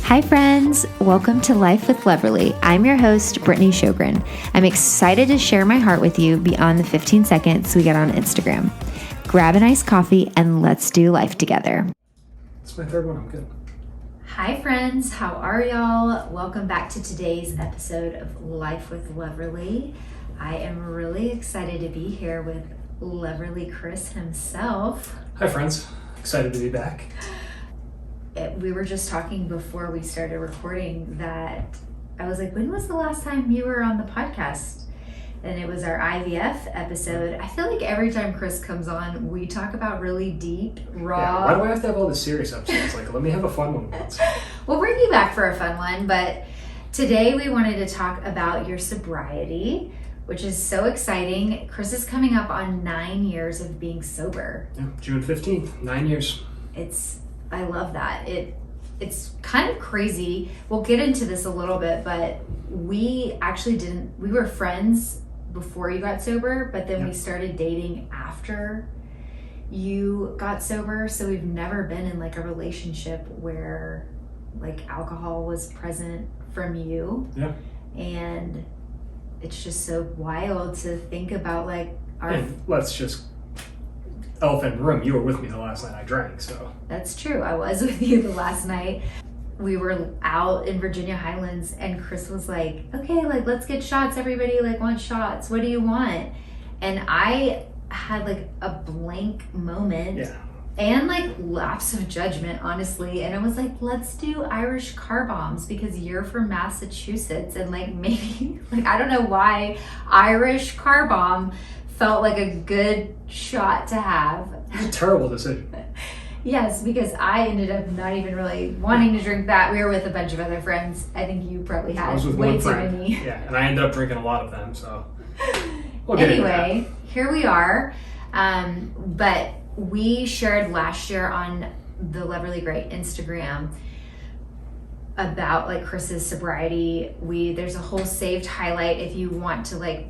Hi friends, welcome to Life with Loverly. I'm your host, Brittany Sjogren. I'm excited to share my heart with you beyond the 15 seconds we get on Instagram. Grab an iced coffee and let's do life together. It's my third one, I'm good. Hi friends, how are y'all? Welcome back to today's episode of Life with Loverly. I am really excited to be here with Loverly Chris himself. Hi friends, excited to be back. We were just talking before we started recording that I was like, when was the last time you were on the podcast? And it was our IVF episode. I feel like every time Chris comes on, we talk about really deep, raw. Yeah, why do I have to have all the serious episodes? Like, let me have a fun one once. We'll bring you back for a fun one, but today we wanted to talk about your sobriety, which is so exciting. Chris is coming up on 9 years of being sober. Yeah, June 15th, 9 years. I love that. It's kind of crazy. We'll get into this a little bit, but we were friends before you got sober, but then we started dating after you got sober. So we've never been in like a relationship where like alcohol was present from you. Yeah. And it's just so wild to think about like let's just elephant in the room, you were with me the last night I drank, so. That's true. I was with you the last night. We were out in Virginia Highlands and Chris was like, okay, like let's get shots. Everybody like wants shots. What do you want? And I had like a blank moment. Yeah. And like lapse of judgment, honestly. And I was like, let's do Irish car bombs because you're from Massachusetts. And like maybe, like I don't know why Irish car bomb felt like a good shot to have. It was a terrible decision. Yes, because I ended up not even really wanting to drink that. We were with a bunch of other friends. I think you probably had I was with way one too friend. many. Yeah, and I ended up drinking a lot of them, so. We'll get into Anyway, here we are. But we shared last year on the Loverly Great Instagram about like Chris's sobriety. There's a whole saved highlight if you want to like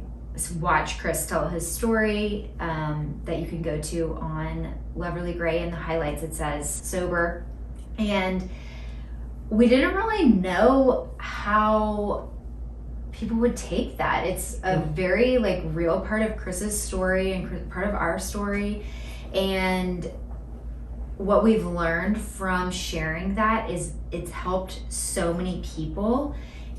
watch Chris tell his story that you can go to on Loverly Gray. In the highlights it says sober, and we didn't really know how people would take that. It's a very like real part of Chris's story and part of our story, and what we've learned from sharing that is it's helped so many people.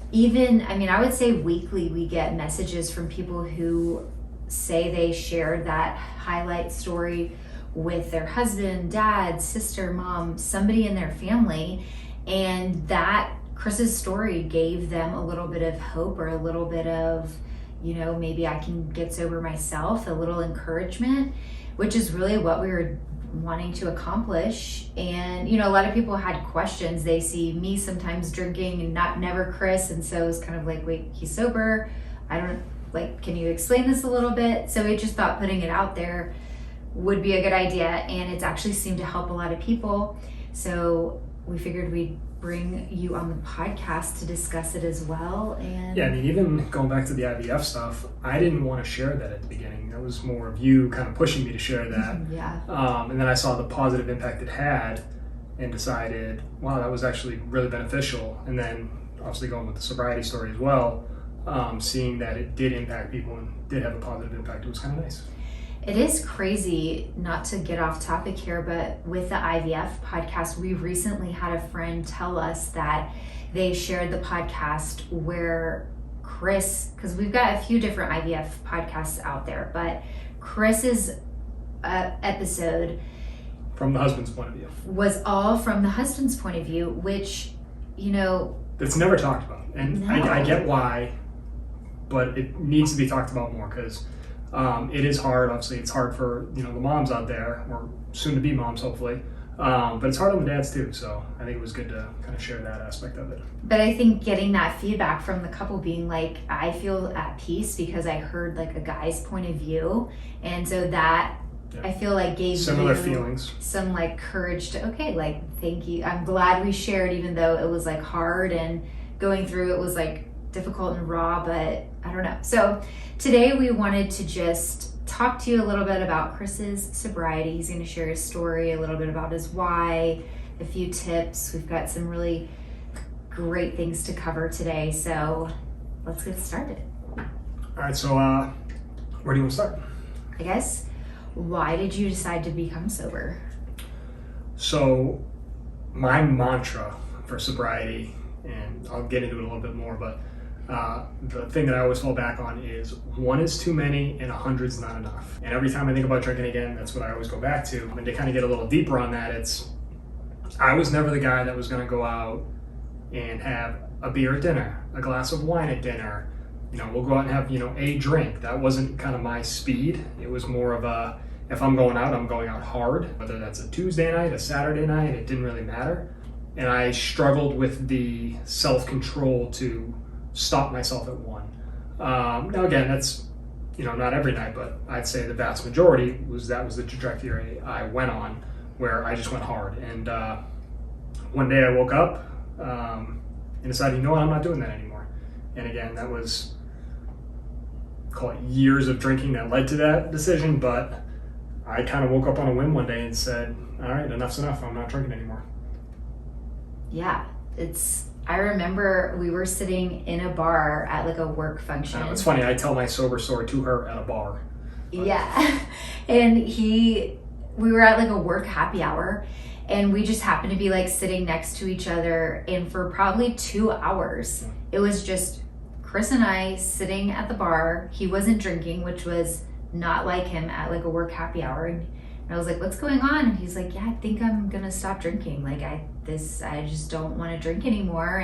Even, I mean, I would say weekly we get messages from people who say they shared that highlight story with their husband, dad, sister, mom, somebody in their family, and that Chris's story gave them a little bit of hope or a little bit of, you know, maybe I can get sober myself, a little encouragement, which is really what we were wanting to accomplish. And you know, a lot of people had questions. They see me sometimes drinking and never Chris, and so it's kind of like, wait, he's sober, I don't like, can you explain this a little bit? So we just thought putting it out there would be a good idea, and it's actually seemed to help a lot of people, so we figured we'd bring you on the podcast to discuss it as well. And yeah, I mean, even going back to the IVF stuff, I didn't want to share that at the beginning. That was more of you kind of pushing me to share that. Yeah. And then I saw the positive impact it had and decided, wow, that was actually really beneficial. And then obviously going with the sobriety story as well, seeing that it did impact people and did have a positive impact, it was kind of nice. It is crazy, not to get off topic here, but with the IVF podcast, we recently had a friend tell us that they shared the podcast where Chris, because we've got a few different IVF podcasts out there, but Chris's episode from the husband's point of view was all from the husband's point of view, which, you know, it's never talked about. And no. I get why, but it needs to be talked about more because it is hard. Obviously, it's hard for, you know, the moms out there, or soon to be moms, hopefully. But it's hard on the dads too. So I think it was good to kind of share that aspect of it. But I think getting that feedback from the couple being like, I feel at peace because I heard like a guy's point of view. And so that I feel like gave similar you feelings, some like courage to, okay, like, thank you. I'm glad we shared, even though it was like hard and going through it was like difficult and raw, but I don't know. So today we wanted to just talk to you a little bit about Chris's sobriety. He's going to share his story, a little bit about his why, a few tips. We've got some really great things to cover today. So let's get started. All right, so where do you want to start? I guess, why did you decide to become sober? So my mantra for sobriety, and I'll get into it a little bit more, but the thing that I always fall back on is 1 is too many and 100's not enough. And every time I think about drinking again, that's what I always go back to. And to kind of get a little deeper on that, I was never the guy that was going to go out and have a beer at dinner, a glass of wine at dinner. We'll go out and have, a drink. That wasn't kind of my speed. It was more of a, if I'm going out, I'm going out hard. Whether that's a Tuesday night, a Saturday night, it didn't really matter. And I struggled with the self-control to stop myself at 1. Now again, that's, not every night, but I'd say the vast majority that was the trajectory I went on, where I just went hard. And one day I woke up and decided, I'm not doing that anymore. And again, that was, call it years of drinking that led to that decision, but I kind of woke up on a whim one day and said, all right, enough's enough. I'm not drinking anymore. Yeah, I remember we were sitting in a bar at like a work function. It's funny, I tell my sober story to her at a bar. But. Yeah, and we were at like a work happy hour, and we just happened to be like sitting next to each other, and for probably 2 hours, it was just Chris and I sitting at the bar. He wasn't drinking, which was not like him at like a work happy hour. And I was like, what's going on? And he's like, yeah, I think I'm gonna stop drinking. Like I just don't want to drink anymore.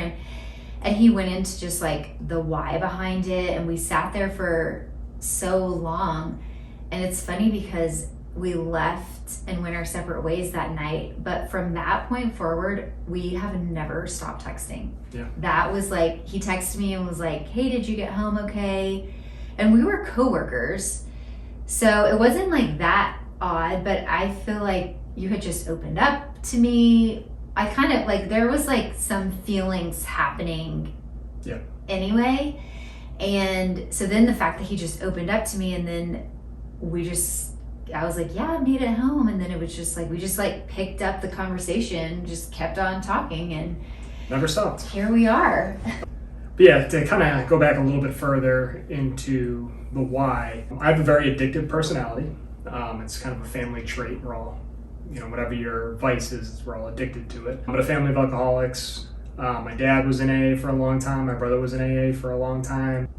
And he went into just like the why behind it. And we sat there for so long. And it's funny because we left and went our separate ways that night. But from that point forward, we have never stopped texting. Yeah. That was like, he texted me and was like, hey, did you get home okay? And we were coworkers. So it wasn't like that odd, but I feel like you had just opened up to me. I kind of like, there was like some feelings happening anyway. And so then the fact that he just opened up to me, and then I was like, yeah, I made it home. And then it was just like, we just like picked up the conversation, just kept on talking, and never stopped. Here we are. But yeah, to kind of go back a little bit further into the why, I have a very addictive personality. It's kind of a family trait. We're all, whatever your vice is, we're all addicted to it. But a family of alcoholics. My dad was in AA for a long time. My brother was in AA for a long time.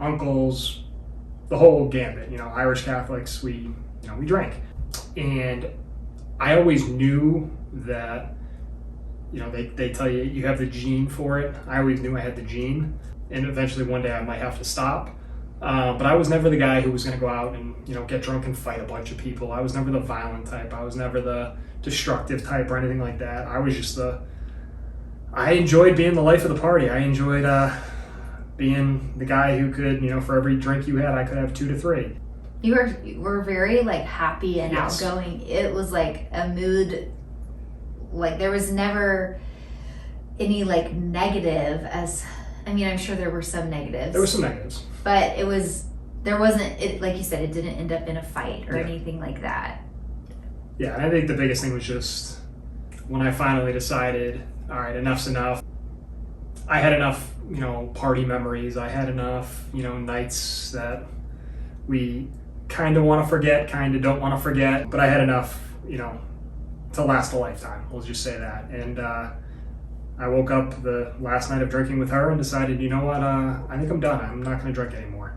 Uncles, the whole gambit. Irish Catholics, we drank. And I always knew that, they tell you you have the gene for it. I always knew I had the gene. And eventually one day I might have to stop. But I was never the guy who was going to go out and, get drunk and fight a bunch of people. I was never the violent type. I was never the destructive type or anything like that. I was just I enjoyed being the life of the party. I enjoyed being the guy who could, for every drink you had, I could have 2 to 3. You were very like happy and Yes. outgoing. It was like a mood, like there was never any like negative I'm sure there were some negatives. There were some negatives. But like you said, it didn't end up in a fight or anything like that. Yeah, and I think the biggest thing was just when I finally decided, all right, enough's enough. I had enough, party memories. I had enough, nights that we kind of want to forget, kind of don't want to forget. But I had enough, to last a lifetime. We'll just say that. And I woke up the last night of drinking with her and decided, I think I'm done. I'm not going to drink anymore.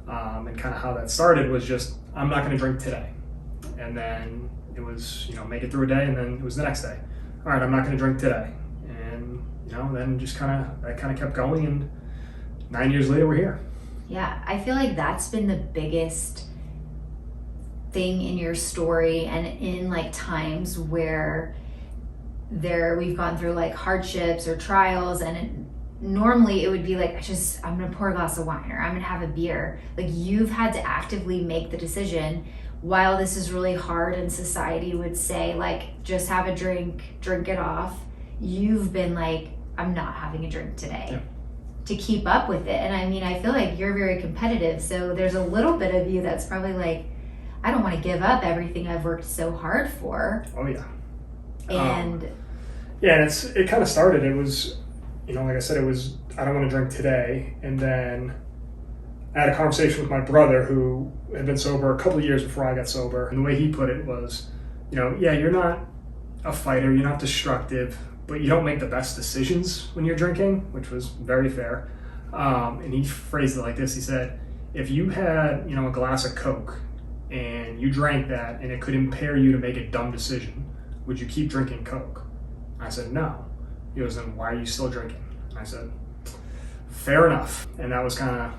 And kind of how that started was just, I'm not going to drink today. And then it was, make it through a day, and then it was the next day. All right, I'm not going to drink today. And, then just that kind of kept going, and 9 years later, we're here. Yeah, I feel like that's been the biggest thing in your story, and in like times where we've gone through like hardships or trials, and normally it would be like, I'm gonna pour a glass of wine, or I'm gonna have a beer. Like, you've had to actively make the decision, while this is really hard and society would say like, just have a drink it off. You've been like, I'm not having a drink today. Yeah. To keep up with it. And I feel like you're very competitive, so there's a little bit of you that's probably like, I don't want to give up everything I've worked so hard for. Oh yeah. And it kind of started, it was like I said, I don't want to drink today. And then I had a conversation with my brother who had been sober a couple of years before I got sober. And the way he put it was, yeah, you're not a fighter, you're not destructive, but you don't make the best decisions when you're drinking, which was very fair. And he phrased it like this. He said, if you had, a glass of Coke and you drank that and it could impair you to make a dumb decision, would you keep drinking Coke? I said, no. He goes, then why are you still drinking? I said, fair enough. And that was kind of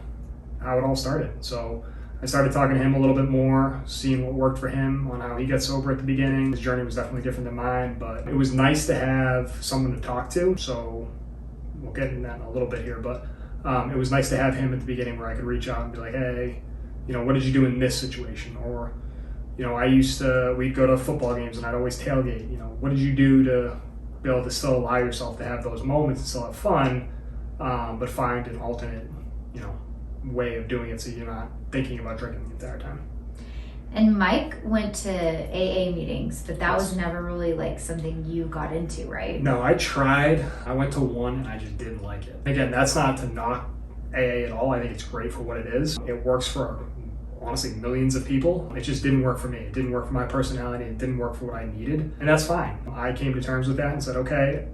how it all started. So I started talking to him a little bit more, seeing what worked for him on how he got sober at the beginning. His journey was definitely different than mine, but it was nice to have someone to talk to. So we'll get into that in a little bit here, but it was nice to have him at the beginning where I could reach out and be like, hey, what did you do in this situation? Or, we'd go to football games and I'd always tailgate. What did you do to be able to still allow yourself to have those moments and still have fun, but find an alternate, way of doing it so you're not thinking about drinking the entire time. And Mike went to AA meetings, but that was never really like something you got into, right? No, I tried. I went to one and I just didn't like it. Again, that's not to knock AA at all. I think it's great for what it is. It works for, honestly, millions of people. It just didn't work for me. It didn't work for my personality. It didn't work for what I needed. And that's fine. I came to terms with that and said, okay,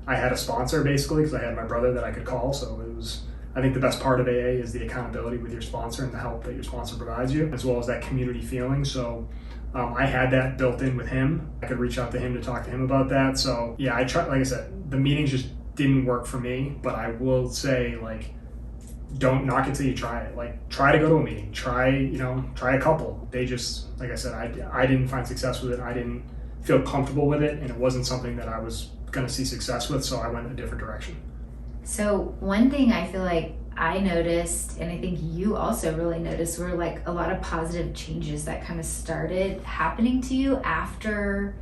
I had a sponsor basically because I had my brother that I could call. So it was, I think the best part of AA is the accountability with your sponsor and the help that your sponsor provides you, as well as that community feeling. So I had that built in with him. I could reach out to him to talk to him about that. So yeah, I tried, like I said, the meetings just didn't work for me, but I will say, don't knock it till you try it. Try to go to a meeting, try a couple. They just, like I said, I didn't find success with it. I didn't feel comfortable with it, and it wasn't something that I was gonna see success with, so I went in a different direction. So one thing I feel like I noticed, and I think you also really noticed, were a lot of positive changes that kind of started happening to you after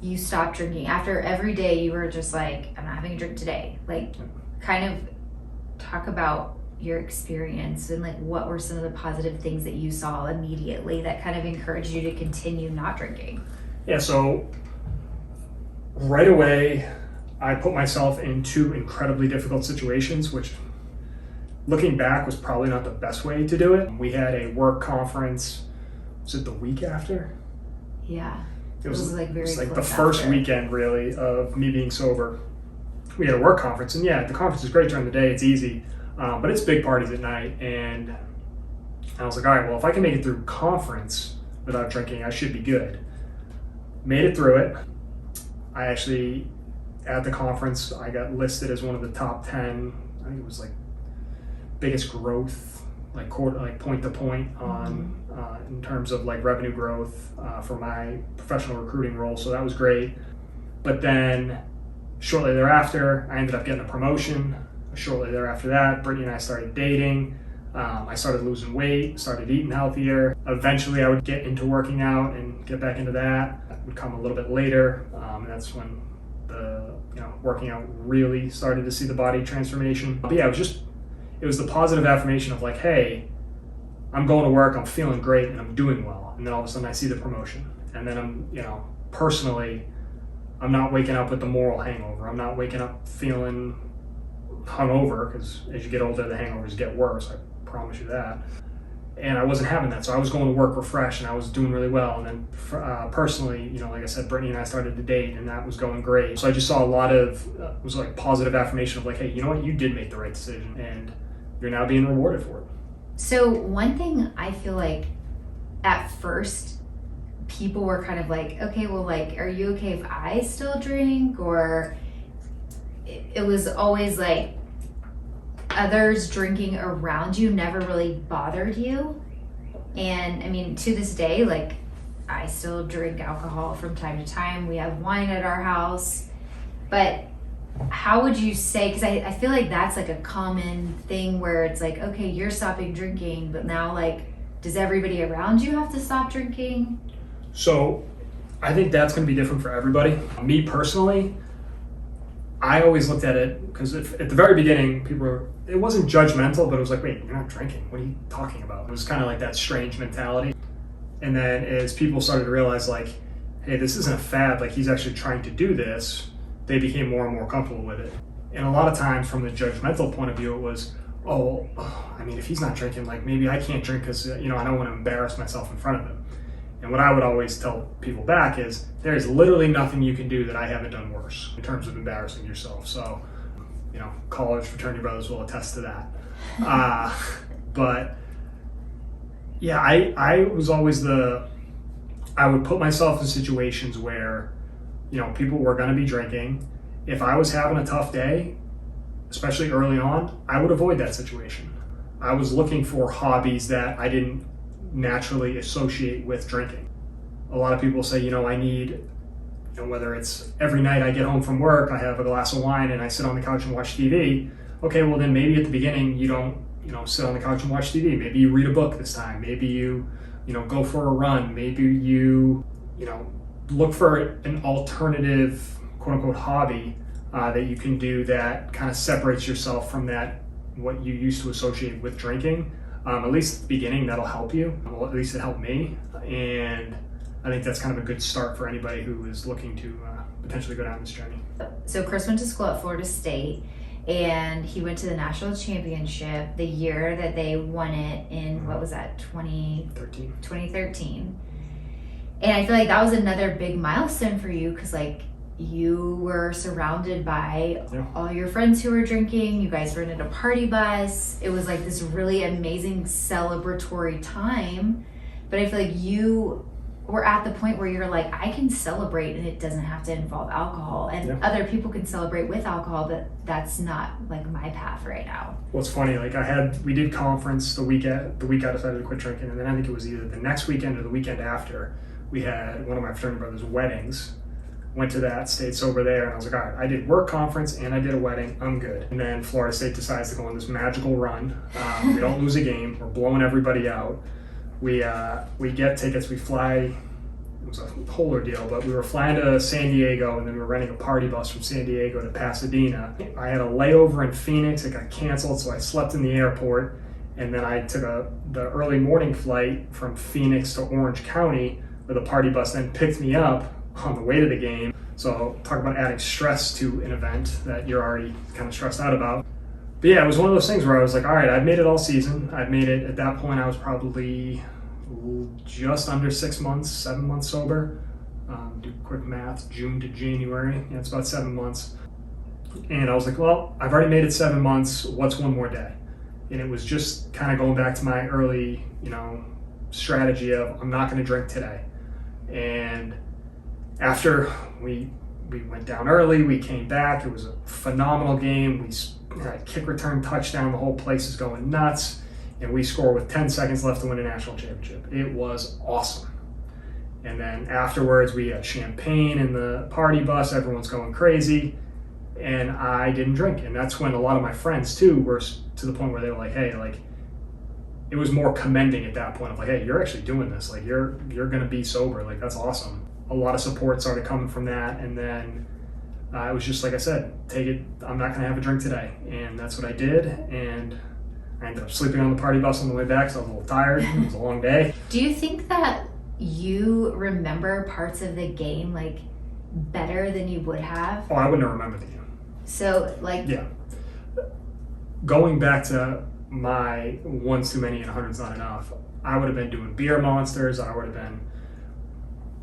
you stopped drinking. After every day you were just like, I'm not having a drink today. Kind of talk about your experience and what were some of the positive things that you saw immediately that kind of encouraged you to continue not drinking? Yeah, so right away, I put myself in two incredibly difficult situations, which looking back was probably not the best way to do it. We had a work conference, was it the week after? Yeah. It was very the first weekend really of me being sober. We had a work conference, and yeah, the conference is great during the day, it's easy, but it's big parties at night. And I was like, all right, well, if I can make it through conference without drinking, I should be good. Made it through it. I actually, at the conference, I got listed as one of the top 10, I think it was biggest growth, point to point on, in terms of revenue growth for my professional recruiting role. So that was great. But then shortly thereafter, I ended up getting a promotion. Shortly thereafter that, Brittany and I started dating. I started losing weight, started eating healthier. Eventually I would get into working out and get back into that. That would come a little bit later. And that's when the working out really started to see the body transformation. But yeah, it was the positive affirmation of hey, I'm going to work, I'm feeling great, and I'm doing well. And then all of a sudden I see the promotion. And then I'm, personally, I'm not waking up with the moral hangover. I'm not waking up feeling hungover, because as you get older, the hangovers get worse. I promise you that. And I wasn't having that, so I was going to work refreshed, and I was doing really well. And then personally, like I said, Brittany and I started to date, and that was going great. So I just saw a lot of it was positive affirmation of hey, you know what, you did make the right decision, and you're now being rewarded for it. So one thing I feel at first people were kind of okay, well, are you okay if I still drink? Or it was always others drinking around you never really bothered you. And I mean, to this day, I still drink alcohol from time to time. We have wine at our house. But how would you say, because I feel that's a common thing where it's okay, you're stopping drinking, but now does everybody around you have to stop drinking? So I think that's going to be different for everybody. Me personally, I always looked at it because at the very beginning, it wasn't judgmental, but it was wait, you're not drinking. What are you talking about? It was kind of that strange mentality. And then as people started to realize hey, this isn't a fad, he's actually trying to do this, they became more and more comfortable with it. And a lot of times from the judgmental point of view, it was, oh, I mean, if he's not drinking, like maybe I can't drink because, I don't want to embarrass myself in front of him. And what I would always tell people back is there's literally nothing you can do that I haven't done worse in terms of embarrassing yourself. So, college fraternity brothers will attest to that. But yeah, I was always I would put myself in situations where, people were going to be drinking. If I was having a tough day, especially early on, I would avoid that situation. I was looking for hobbies that I didn't naturally associate with drinking. A lot of people say, I need, whether it's every night I get home from work, I have a glass of wine and I sit on the couch and watch TV. Okay, well then maybe at the beginning you don't, sit on the couch and watch TV. Maybe you read a book this time. Maybe you, go for a run. Maybe you, look for an alternative, quote unquote, hobby that you can do that kind of separates yourself from that, what you used to associate with drinking. At least at the beginning, that'll help you. Well, at least it helped me. And I think that's kind of a good start for anybody who is looking to potentially go down this journey. So Chris went to school at Florida State, and he went to the national championship the year that they won it in, what was that, 2013. And I feel like that was another big milestone for you because, you were surrounded by all your friends who were drinking. You guys rented a party bus. It was like this really amazing celebratory time. But I feel like you were at the point where you're like, I can celebrate and it doesn't have to involve alcohol. And other people can celebrate with alcohol, but that's not my path right now. Well, it's funny. We did conference the week I decided to quit drinking, and then I think it was either the next weekend or the weekend after. We had one of my fraternity brothers' weddings. Went to that, stayed sober there, and I was like, all right, I did work conference and I did a wedding, I'm good. And then Florida State decides to go on this magical run. We don't lose a game, we're blowing everybody out. We get tickets, we fly, it was a whole ordeal, but we were flying to San Diego and then we were renting a party bus from San Diego to Pasadena. I had a layover in Phoenix, it got canceled, so I slept in the airport, and then I took the early morning flight from Phoenix to Orange County, where the party bus then picked me up on the way to the game. So talk about adding stress to an event that you're already kind of stressed out about. But yeah, it was one of those things where I was like, all right, I've made it all season. I've made it, at that point I was probably just under 7 months sober. Do quick math, June to January, it's about 7 months. And I was like, well, I've already made it 7 months, what's one more day? And it was just kind of going back to my early, strategy of I'm not gonna drink today. And after we went down early, we came back. It was a phenomenal game. We had a kick return touchdown. The whole place is going nuts. And we score with 10 seconds left to win a national championship. It was awesome. And then afterwards, we had champagne in the party bus. Everyone's going crazy. And I didn't drink. And that's when a lot of my friends, too, were to the point where they were like, hey, it was more commending at that point of hey, you're actually doing this. You're going to be sober. That's awesome. A lot of support started coming from that, and then it was just like I said, take it, I'm not gonna have a drink today, and that's what I did, and I ended up sleeping on the party bus on the way back, so I was a little tired. It was a long day. Do you think that you remember parts of the game better than you would have? Oh, I wouldn't have remembered the game. So yeah, going back to my one's too many and 100's not enough, I would have been doing beer monsters. I would have been,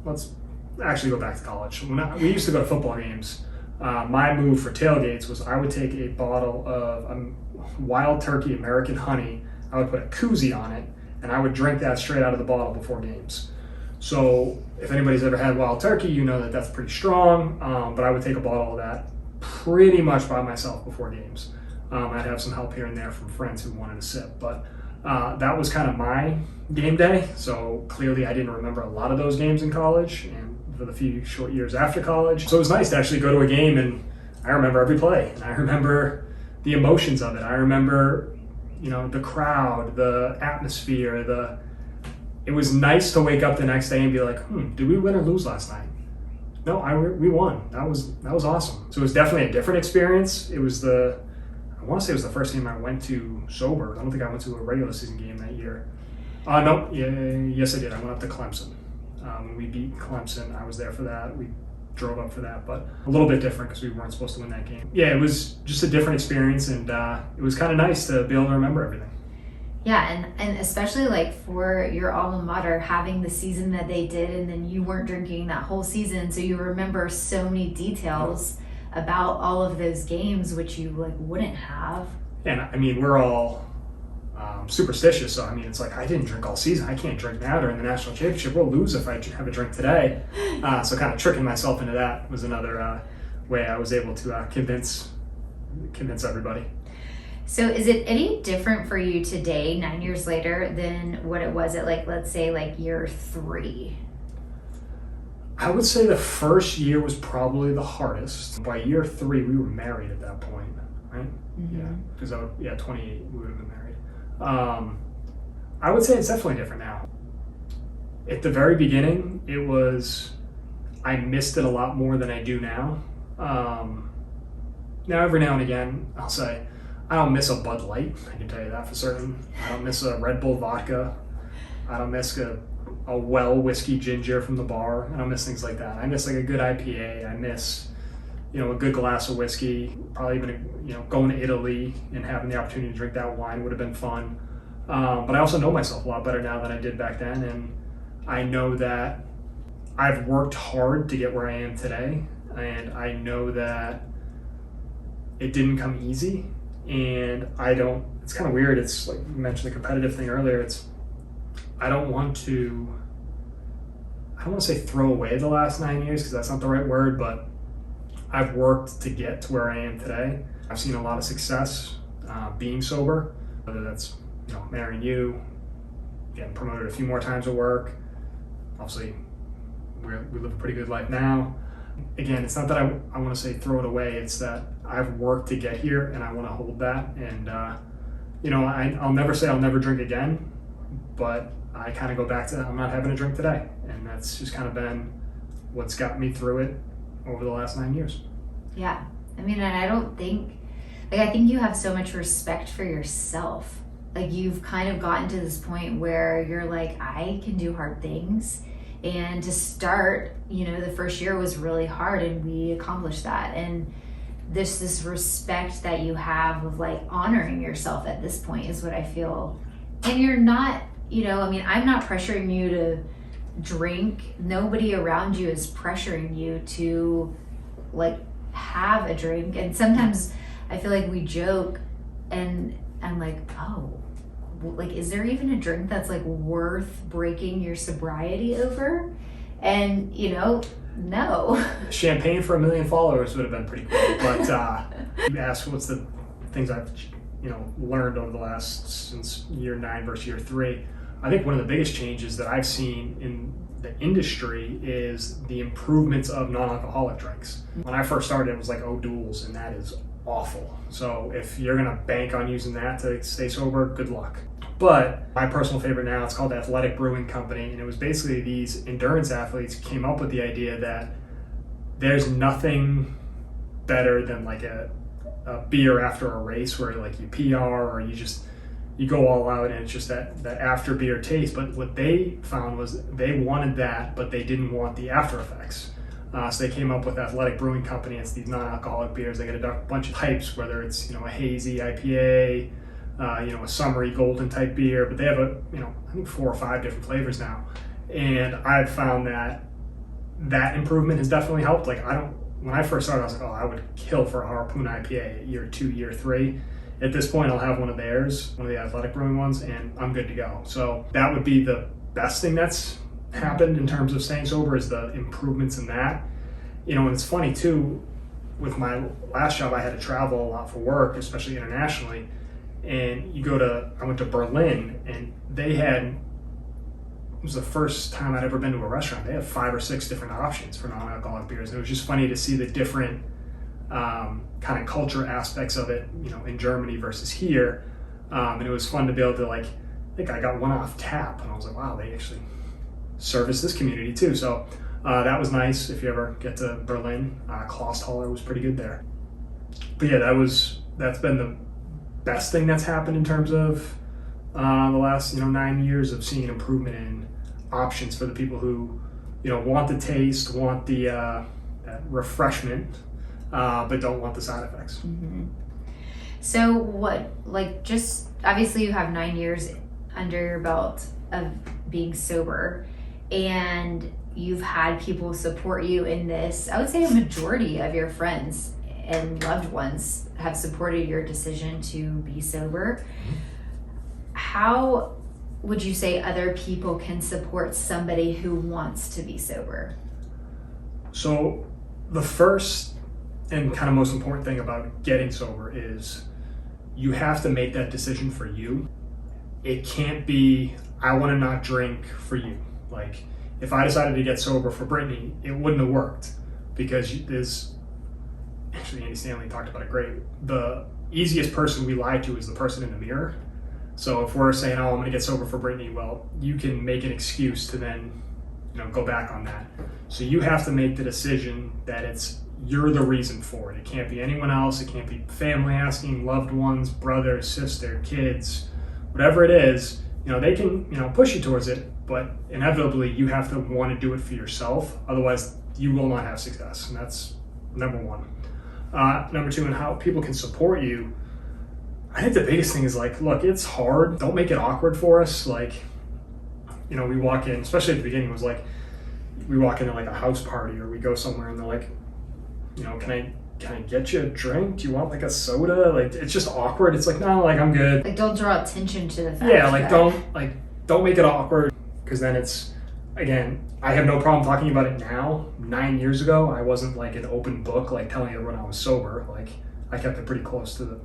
let's actually go back to college. We used to go to football games. My move for tailgates was I would take a bottle of Wild Turkey American Honey, I would put a koozie on it, and I would drink that straight out of the bottle before games. So if anybody's ever had Wild Turkey, you know that that's pretty strong, but I would take a bottle of that pretty much by myself before games. I'd have some help here and there from friends who wanted a sip, but that was kind of my game day. So clearly I didn't remember a lot of those games in college and for the few short years after college. So it was nice to actually go to a game and I remember every play and I remember the emotions of it. I remember, the crowd, the atmosphere, it was nice to wake up the next day and be like, did we win or lose last night? No, we won. That was awesome. So it was definitely a different experience. I want to say it was the first game I went to sober. I don't think I went to a regular season game that year. No, yes I did. I went up to Clemson. When we beat Clemson, I was there for that. We drove up for that, but a little bit different because we weren't supposed to win that game. Yeah, it was just a different experience, and it was kind of nice to be able to remember everything. Yeah, and especially like for your alma mater having the season that they did, and then you weren't drinking that whole season, so you remember so many details about all of those games, which you like wouldn't have. And I mean, we're all superstitious, so I mean, it's like I didn't drink all season. I can't drink now during the national championship. We'll lose if I have a drink today. So kind of tricking myself into that was another way I was able to convince everybody. So is it any different for you today, 9 years later, than what it was at like, let's say like year 3? I would say the first year was probably the hardest. By year 3, we were married at that point, right? Mm-hmm. Yeah, because 28, we would have been married. I would say it's definitely different now. At the very beginning, I missed it a lot more than I do now. Now, every now and again, I'll say, I don't miss a Bud Light, I can tell you that for certain. I don't miss a Red Bull vodka. I don't miss a well whiskey ginger from the bar. I don't miss things like that. I miss like a good IPA. I miss, a good glass of whiskey. Probably even, going to Italy and having the opportunity to drink that wine would have been fun. But I also know myself a lot better now than I did back then. And I know that I've worked hard to get where I am today. And I know that it didn't come easy. And it's kind of weird. It's like you mentioned the competitive thing earlier. I don't want to say throw away the last 9 years because that's not the right word, but I've worked to get to where I am today. I've seen a lot of success being sober, whether that's, marrying you, getting promoted a few more times at work. Obviously, we live a pretty good life now. Again, it's not that I want to say throw it away. It's that I've worked to get here and I want to hold that. And, I'll never say I'll never drink again, but I kind of go back to I'm not having a drink today. And that's just kind of been what's got me through it over the last 9 years. Yeah. I mean, and I think you have so much respect for yourself. Like you've kind of gotten to this point where you're like, I can do hard things. And to start, the first year was really hard and we accomplished that. And this respect that you have of like honoring yourself at this point is what I feel. And you're not, I'm not pressuring you to drink. Nobody around you is pressuring you to like have a drink. And sometimes I feel like we joke and I'm like, oh, like, is there even a drink that's like worth breaking your sobriety over? And, no. Champagne for 1 million followers would have been pretty cool. But you asked what's the things I've, learned over the last, since year 9 versus year 3. I think one of the biggest changes that I've seen in the industry is the improvements of non-alcoholic drinks. When I first started, it was like O'Doul's, and that is awful. So if you're gonna bank on using that to stay sober, good luck. But my personal favorite now, it's called Athletic Brewing Company, and it was basically these endurance athletes came up with the idea that there's nothing better than like a beer after a race where like you PR or you go all out and it's just that after beer taste. But what they found was they wanted that, but they didn't want the after effects. So they came up with Athletic Brewing Company. It's these non-alcoholic beers. They get a bunch of types, whether it's a hazy IPA, a summery golden type beer, but they have I think 4 or 5 different flavors now. And I've found that improvement has definitely helped. Like when I first started, I was like, oh, I would kill for a Harpoon IPA at year 2, year 3. At this point, I'll have one of theirs, one of the Athletic Brewing ones, and I'm good to go. So that would be the best thing that's happened in terms of staying sober is the improvements in that. And it's funny too, with my last job, I had to travel a lot for work, especially internationally. And I went to Berlin, and it was the first time I'd ever been to a restaurant. They have 5 or 6 different options for non-alcoholic beers. And it was just funny to see the different kind of culture aspects of it, in Germany versus here. And it was fun to be able to I think I got one off tap, and I was like, wow, they actually service this community too. So that was nice. If you ever get to Berlin, Klosthaller was pretty good there. But yeah, that's been the best thing that's happened in terms of the last 9 years of seeing an improvement in options for the people who want the taste, want the that refreshment, but don't want the side effects. Mm-hmm. So what, like, just obviously you have 9 years under your belt of being sober, and you've had people support you in this. I would say a majority of your friends and loved ones have supported your decision to be sober. How would you say other people can support somebody who wants to be sober? So the first and kind of most important thing about getting sober is you have to make that decision for you. It can't be, I want to not drink for you. Like, if I decided to get sober for Brittany, it wouldn't have worked, because there's, actually Andy Stanley talked about it great. The easiest person we lie to is the person in the mirror. So if we're saying, oh, I'm going to get sober for Brittany, well, you can make an excuse to then, go back on that. So you have to make the decision that you're the reason for it. It can't be anyone else. It can't be family asking, loved ones, brother, sister, kids, whatever it is. They can, push you towards it, but inevitably you have to want to do it for yourself. Otherwise, you will not have success. And that's number one. Number two, and how people can support you. I think the biggest thing is, like, look, it's hard. Don't make it awkward for us. Like, we walk in, especially at the beginning, it was like, we walk into like a house party or we go somewhere and they're like, can I get you a drink? Do you want like a soda? Like, it's just awkward. It's like, no, like, I'm good. Like, don't draw attention to the fact. Yeah, like, don't make it awkward, because then it's, again, I have no problem talking about it now. 9 years ago, I wasn't like an open book, like telling everyone I was sober. Like, I kept it pretty close to the,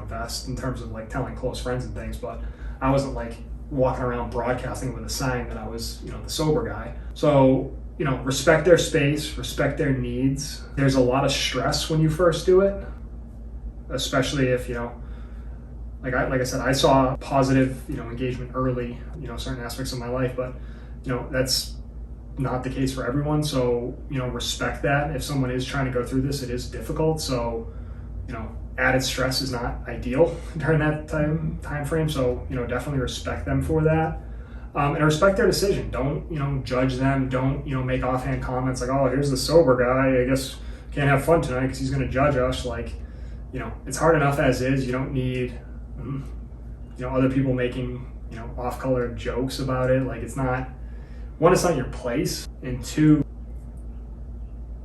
vest in terms of like telling close friends and things, but I wasn't like walking around broadcasting with a sign that I was, the sober guy. So, respect their space, respect their needs. There's a lot of stress when you first do it, especially if, like I said, I saw positive, engagement early, certain aspects of my life, but, that's not the case for everyone. So, respect that. If someone is trying to go through this, it is difficult. So, added stress is not ideal during that time frame. So, definitely respect them for that. And respect their decision. Don't, judge them. Don't, make offhand comments like, oh, here's the sober guy. I guess can't have fun tonight because he's going to judge us. Like, it's hard enough as is. You don't need, other people making, off-color jokes about it. Like, it's not your place. And two,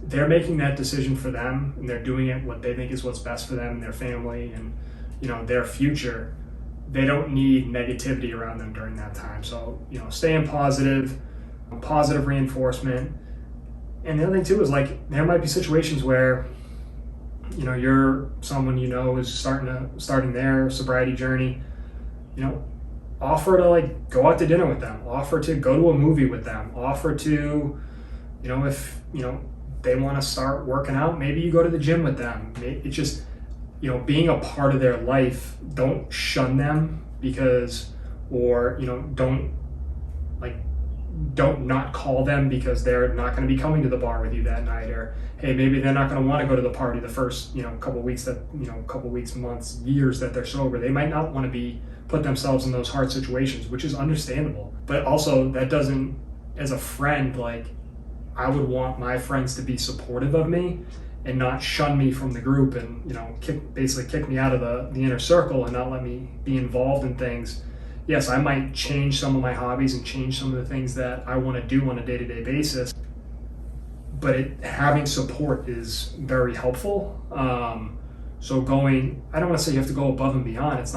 they're making that decision for them, and they're doing it what they think is what's best for them and their family and, their future. They don't need negativity around them during that time. So, staying positive reinforcement. And the other thing too is, like, there might be situations where, you're someone is starting their sobriety journey. Offer to like go out to dinner with them, offer to go to a movie with them, offer to, if, they want to start working out, maybe you go to the gym with them. It's just, being a part of their life. Don't shun them don't not call them because they're not going to be coming to the bar with you that night, or hey, maybe they're not going to want to go to the party the first, couple weeks, months, years that they're sober. They might not want to put themselves in those hard situations, which is understandable. But also that doesn't, as a friend, like, I would want my friends to be supportive of me and not shun me from the group and, basically kick me out of the inner circle and not let me be involved in things. Yes, I might change some of my hobbies and change some of the things that I want to do on a day-to-day basis, but having support is very helpful. So I don't want to say you have to go above and beyond.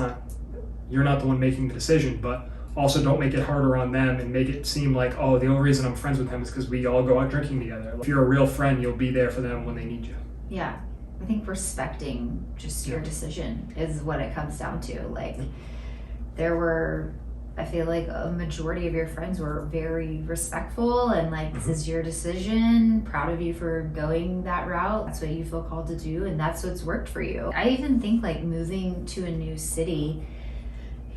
You're not the one making the decision, but also don't make it harder on them and make it seem like, oh, the only reason I'm friends with him is because we all go out drinking together. If you're a real friend, you'll be there for them when they need you. Yeah, I think respecting just your decision is what it comes down to. Like, I feel like a majority of your friends were very respectful and like, this is your decision, proud of you for going that route. That's what you feel called to do, and that's what's worked for you. I even think like moving to a new city,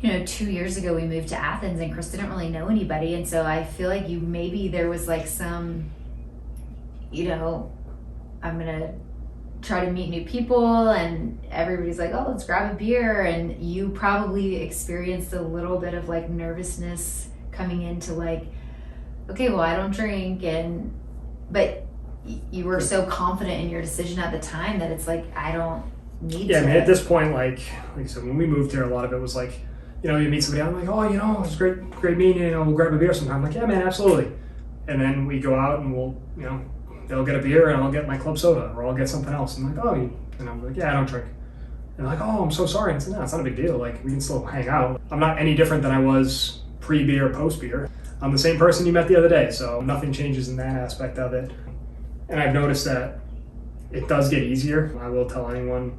2 years ago we moved to Athens and Chris didn't really know anybody. And so I feel like maybe there was like some, I'm going to try to meet new people and everybody's like, oh, let's grab a beer. And you probably experienced a little bit of like nervousness coming into like, okay, well, I don't drink. But you were so confident in your decision at the time that it's like, I don't need Yeah, to. I mean, at this point, like I said, when we moved here, a lot of it was like, you know, you meet somebody, I'm like, oh, you know, it's great meeting you, we'll grab a beer sometime. I'm like, yeah, man, absolutely. And then we go out and we'll, you know, they'll get a beer and I'll get my club soda or I'll get something else. And I'm like, oh, and I'm like, yeah, I don't drink. And they're like, oh, I'm so sorry. And I said, no, it's not a big deal. Like, we can still hang out. I'm not any different than I was pre-beer, post-beer. I'm the same person you met the other day, so nothing changes in that aspect of it. And I've noticed that it does get easier. I will tell anyone,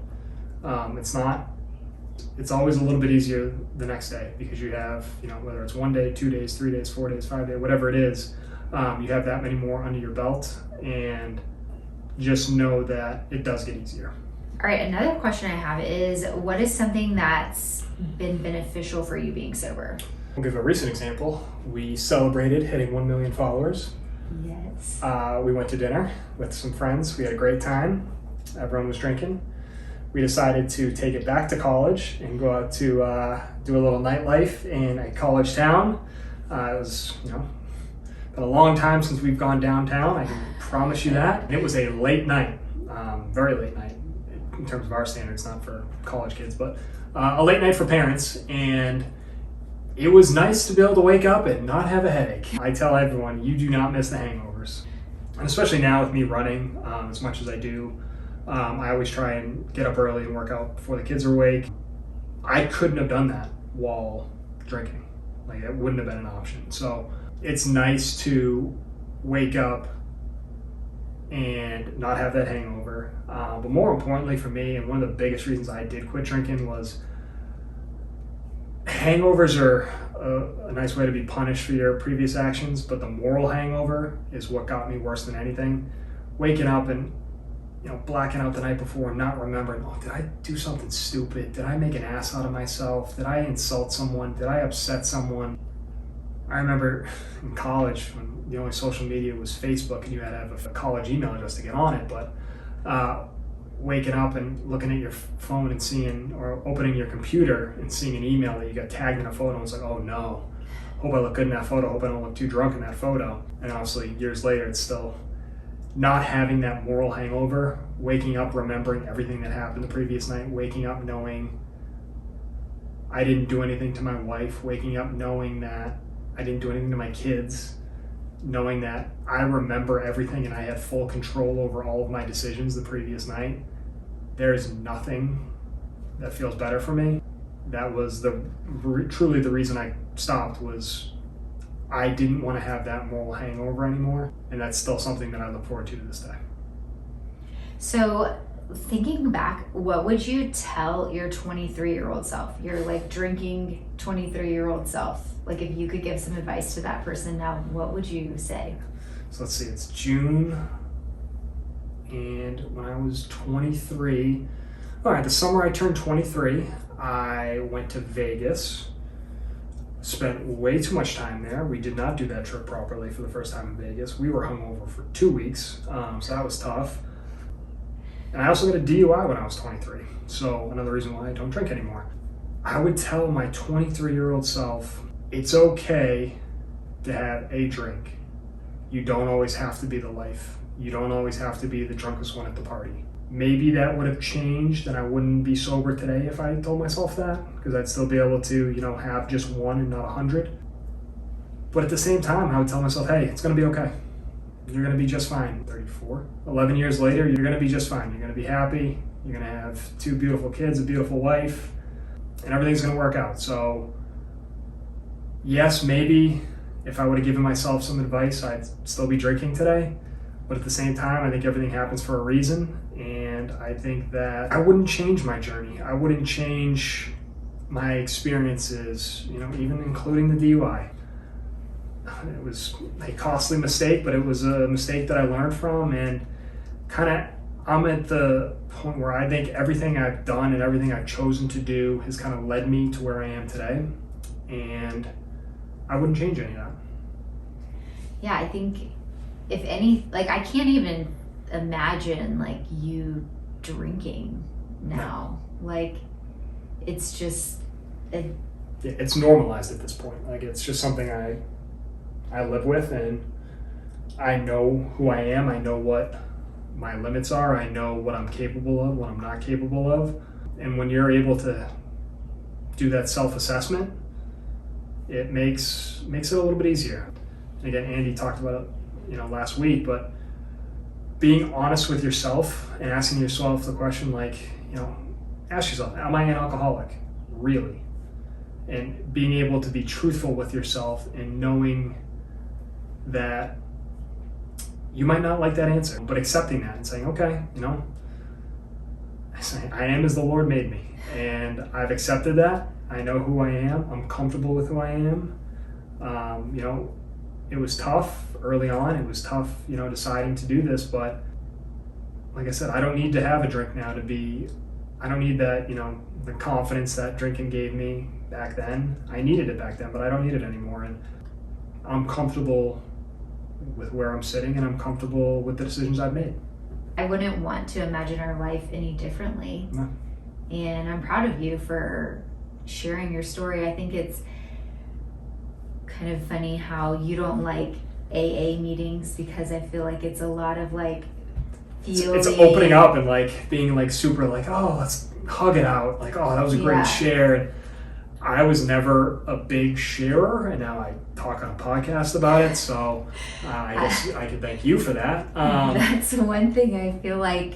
it's always a little bit easier the next day because you have, you know, whether it's 1 day, 2 days, 3 days, 4 days, 5 days, whatever it is, you have that many more under your belt, and just know that it does get easier. All right, another question I have is, what is something that's been beneficial for you being sober? I'll give a recent example. We celebrated hitting 1 million followers. Yes. We went to dinner with some friends. We had a great time. Everyone was drinking. We decided to take it back to college and go out to do a little nightlife in a college town. It was, you know, been a long time since we've gone downtown, I can promise you that. And it was a late night, very late night in terms of our standards, not for college kids, but a late night for parents. And it was nice to be able to wake up and not have a headache. I tell everyone, you do not miss the hangovers. And especially now with me running as much as I do, I always try and get up early and work out before the kids are awake. I couldn't have done that while drinking. Like, it wouldn't have been an option. So it's nice to wake up and not have that hangover. But more importantly for me, and one of the biggest reasons I did quit drinking, was hangovers are a nice way to be punished for your previous actions, but the moral hangover is what got me worse than anything. Waking up and, you know, blacking out the night before and not remembering, oh, did I do something stupid? Did I make an ass out of myself? Did I insult someone? Did I upset someone? I remember in college when the only social media was Facebook and you had to have a college email address to get on it, but waking up and looking at your phone and seeing, or opening your computer and seeing an email that you got tagged in a photo, and it's like, oh no, hope I look good in that photo, hope I don't look too drunk in that photo. And obviously years later, it's still not having that moral hangover, waking up remembering everything that happened the previous night, waking up knowing I didn't do anything to my wife, waking up knowing that I didn't do anything to my kids, knowing that I remember everything and I had full control over all of my decisions the previous night. There is nothing that feels better for me. That was truly the reason I stopped, was I didn't want to have that moral hangover anymore, and that's still something that I look forward to this day. So thinking back, what would you tell your 23-year-old self, your like drinking 23-year-old self? Like, if you could give some advice to that person now, what would you say? So let's see, it's June, and when I was 23, all right, the summer I turned 23, I went to Vegas, spent way too much time there. We did not do that trip properly for the first time in Vegas. We were hungover for 2 weeks, so that was tough. And I also got a DUI when I was 23, so another reason why I don't drink anymore. I would tell my 23-year-old self, it's okay to have a drink. You don't always have to be the life. You don't always have to be the drunkest one at the party. Maybe that would have changed and I wouldn't be sober today if I told myself that, because I'd still be able to, you know, have just one and not 100. But at the same time, I would tell myself, hey, it's gonna be okay. You're gonna be just fine. 34, 11 years later, you're gonna be just fine. You're gonna be happy. You're gonna have 2 beautiful kids, a beautiful wife, and everything's gonna work out. So yes, maybe if I would have given myself some advice, I'd still be drinking today. But at the same time, I think everything happens for a reason. And I think that I wouldn't change my journey. I wouldn't change my experiences, you know, even including the DUI. It was a costly mistake, but it was a mistake that I learned from. And kind of, I'm at the point where I think everything I've done and everything I've chosen to do has kind of led me to where I am today. And I wouldn't change any of that. Yeah, I think if any, like, I can't even imagine like you drinking now. Like, it's just yeah, it's normalized at this point. Like, it's just something I live with, and I know who I am. I know what my limits are. I know what I'm capable of, what I'm not capable of. And when you're able to do that self-assessment, it makes it a little bit easier. And again, Andy talked about it, last week, but being honest with yourself and asking yourself the question, like, ask yourself, am I an alcoholic? Really? And being able to be truthful with yourself and knowing that you might not like that answer, but accepting that and saying, okay, I am as the Lord made me. And I've accepted that. I know who I am. I'm comfortable with who I am. It was tough early on. It was tough, deciding to do this. But like I said, I don't need to have a drink now I don't need that, the confidence that drinking gave me back then. I needed it back then, but I don't need it anymore. And I'm comfortable with where I'm sitting, and I'm comfortable with the decisions I've made. I wouldn't want to imagine our life any differently. No. And I'm proud of you for sharing your story. I think it's kind of funny how you don't like AA meetings, because I feel like it's a lot of like feeling. It's opening up and like being like super like, oh, let's hug it out. Like, oh, that was a great share. And I was never a big sharer, and now I talk on a podcast about it. So I guess I can thank you for that. That's one thing I feel like,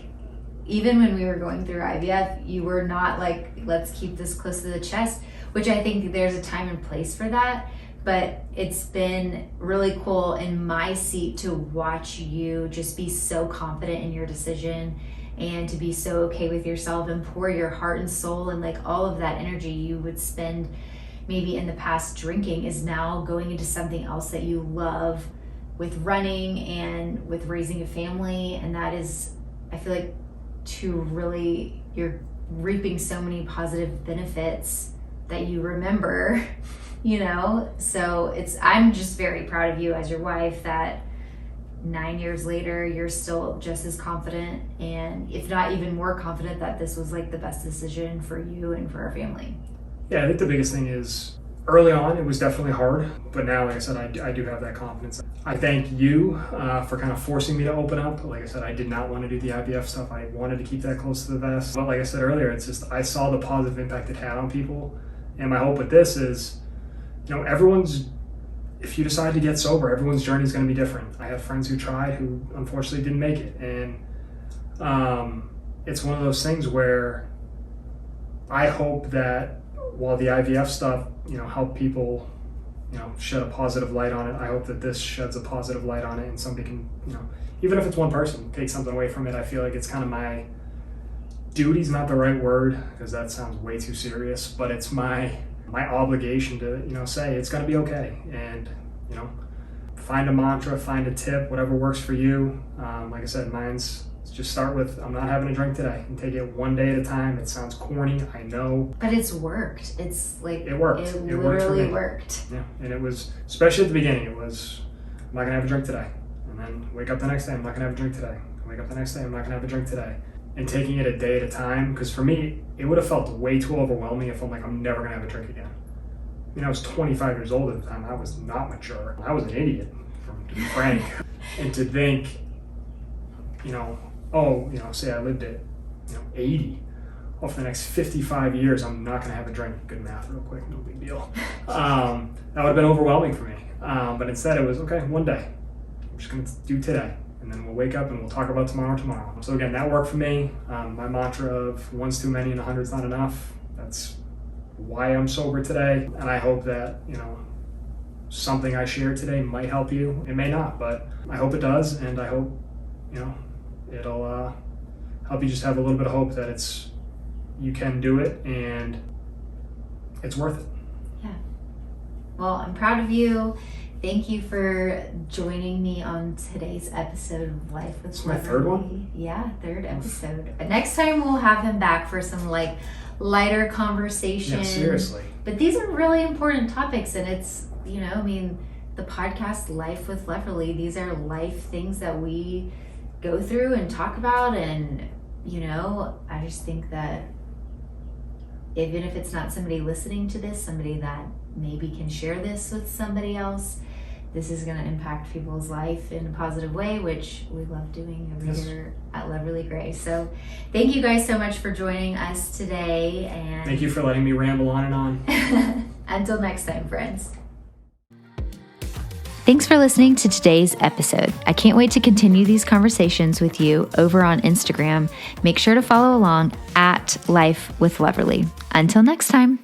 even when we were going through IVF, you were not like, let's keep this close to the chest, which I think there's a time and place for that. But it's been really cool in my seat to watch you just be so confident in your decision and to be so okay with yourself and pour your heart and soul, and like all of that energy you would spend maybe in the past drinking is now going into something else that you love, with running and with raising a family. And that is, I feel like, you're reaping so many positive benefits that you remember, so I'm just very proud of you as your wife that 9 years later you're still just as confident, and if not even more confident, that this was like the best decision for you and for our family. Yeah, I think the biggest thing is early on it was definitely hard, but now, like I said, I do have that confidence. I thank you for kind of forcing me to open up. Like I said, I did not want to do the IVF stuff. I wanted to keep that close to the vest. But like I said earlier, it's just I saw the positive impact it had on people. And my hope with this is, if you decide to get sober, everyone's journey is going to be different. I have friends who tried who unfortunately didn't make it. And it's one of those things where I hope that while the IVF stuff, help people, shed a positive light on it, I hope that this sheds a positive light on it, and somebody can, even if it's one person, take something away from it. I feel like it's kind of my duty's not the right word, because that sounds way too serious, but it's my obligation to, say it's going to be okay. And, find a mantra, find a tip, whatever works for you. Like I said, mine's just start with, I'm not having a drink today, and take it one day at a time. It sounds corny, I know. But it's worked. It's like, it worked. It literally worked. Yeah, and it was, especially at the beginning, it was, I'm not going to have a drink today. And then wake up the next day, I'm not going to have a drink today. Wake up the next day, I'm not going to have a drink today. And taking it a day at a time, because for me, it would have felt way too overwhelming if I'm like, I'm never going to have a drink again. I was 25 years old at the time. I was not mature. I was an idiot, to be frank. And to think, say I lived at, 80. Well, for the next 55 years, I'm not going to have a drink. Good math real quick, no big deal. That would have been overwhelming for me. But instead it was, okay, one day. I'm just going to do today. And then we'll wake up and we'll talk about tomorrow. So again, that worked for me. My mantra of one's too many and 100's not enough. That's why I'm sober today. And I hope that, something I shared today might help you. It may not, but I hope it does. And I hope, it'll help you just have a little bit of hope that you can do it and it's worth it. Yeah. Well, I'm proud of you. Thank you for joining me on today's episode of Life with This is my third one? Yeah, third episode. Next time we'll have him back for some lighter conversation. Yeah, seriously. But these are really important topics, and it's, the podcast Life with Leverly, these are life things that we go through and talk about, and I just think that even if it's not somebody listening to this, somebody that maybe can share this with somebody else, this is going to impact people's life in a positive way, which we love doing over here at Loverly Gray. So thank you guys so much for joining us today. And thank you for letting me ramble on and on. Until next time, friends. Thanks for listening to today's episode. I can't wait to continue these conversations with you over on Instagram. Make sure to follow along at Life with Loverly. Until next time.